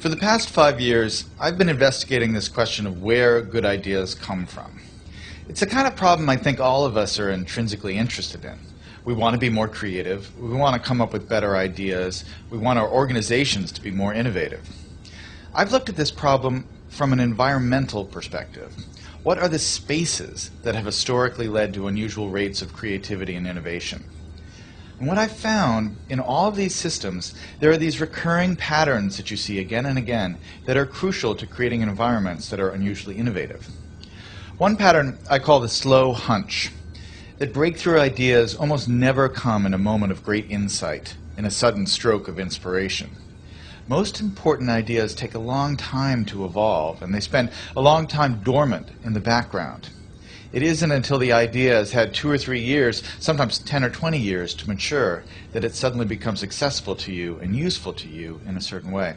For the past 5 years, I've been investigating this question of where good ideas come from. It's a kind of problem I think all of us are intrinsically interested in. We want to be more creative, we want to come up with better ideas, we want our organizations to be more innovative. I've looked at this problem from an environmental perspective. What are the spaces that have historically led to unusual rates of creativity and innovation? And what I've found in all of these systems, there are these recurring patterns that you see again and again that are crucial to creating environments that are unusually innovative. One pattern I call the slow hunch, that breakthrough ideas almost never come in a moment of great insight, in a sudden stroke of inspiration. Most important ideas take a long time to evolve, and they spend a long time dormant in the background. It isn't until the idea has had 2 or 3 years, sometimes 10 or 20 years to mature, that it suddenly becomes accessible to you and useful to you in a certain way.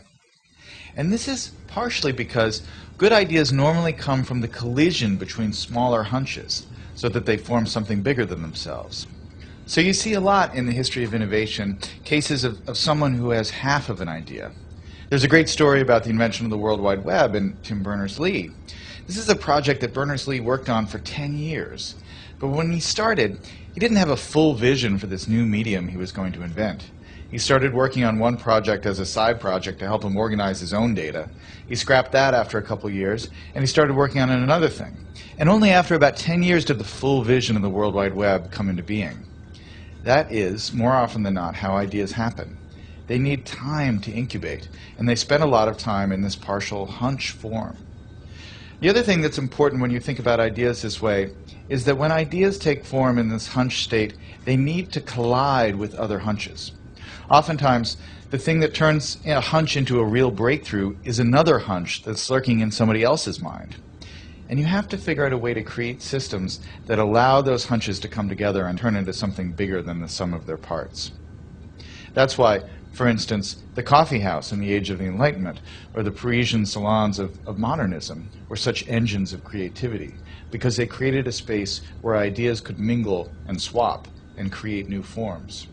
And this is partially because good ideas normally come from the collision between smaller hunches, so that they form something bigger than themselves. So you see a lot in the history of innovation, cases of someone who has half of an idea. There's a great story about the invention of the World Wide Web in Tim Berners-Lee. This is a project that Berners-Lee worked on for 10 years. But when he started, he didn't have a full vision for this new medium he was going to invent. He started working on one project as a side project to help him organize his own data. He scrapped that after a couple years, and he started working on another thing. And only after about 10 years did the full vision of the World Wide Web come into being. That is, more often than not, how ideas happen. They need time to incubate, and they spend a lot of time in this partial hunch form. The other thing that's important when you think about ideas this way is that when ideas take form in this hunch state, they need to collide with other hunches. Oftentimes, the thing that turns a hunch into a real breakthrough is another hunch that's lurking in somebody else's mind. And you have to figure out a way to create systems that allow those hunches to come together and turn into something bigger than the sum of their parts. That's why, for instance, the coffee house in the Age of the Enlightenment, or the Parisian salons of modernism, were such engines of creativity, because they created a space where ideas could mingle and swap and create new forms.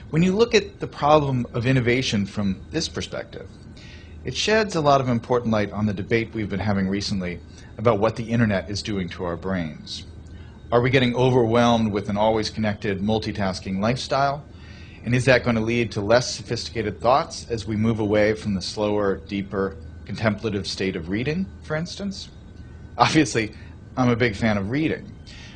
When you look at the problem of innovation from this perspective, it sheds a lot of important light on the debate we've been having recently about what the internet is doing to our brains. Are we getting overwhelmed with an always connected, multitasking lifestyle? And is that going to lead to less sophisticated thoughts as we move away from the slower, deeper, contemplative state of reading, for instance? Obviously, I'm a big fan of reading.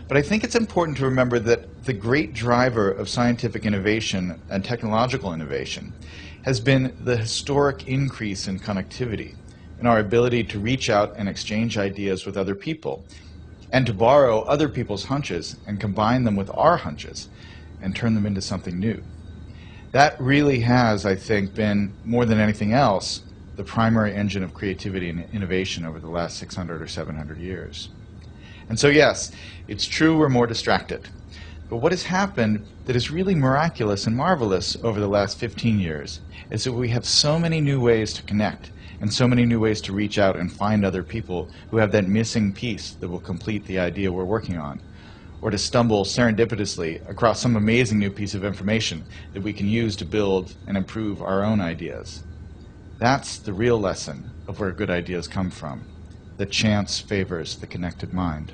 But I think it's important to remember that the great driver of scientific innovation and technological innovation has been the historic increase in connectivity, in our ability to reach out and exchange ideas with other people, and to borrow other people's hunches and combine them with our hunches and turn them into something new. That really has, I think, been, more than anything else, the primary engine of creativity and innovation over the last 600 or 700 years. And so yes, it's true we're more distracted. But what has happened that is really miraculous and marvelous over the last 15 years is that we have so many new ways to connect and so many new ways to reach out and find other people who have that missing piece that will complete the idea we're working on, or to stumble serendipitously across some amazing new piece of information that we can use to build and improve our own ideas. That's the real lesson of where good ideas come from, that chance favors the connected mind.